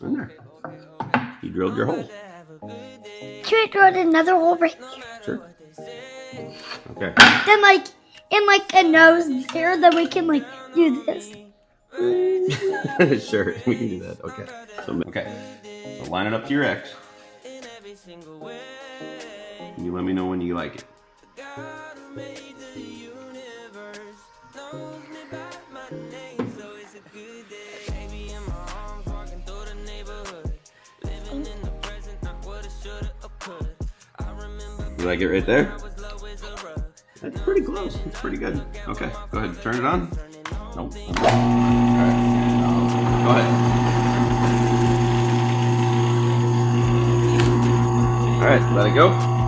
In there. You drilled your hole. Can I drill another hole right here? Sure. Okay. Then like a nose there, then we can like do this. Sure, we can do that. Okay. So line it up to your X. And you let me know when you like it. You like it right there? That's pretty close. It's pretty good. Okay, go ahead. Turn it on. Nope. Alright. Go ahead. Alright, let it go.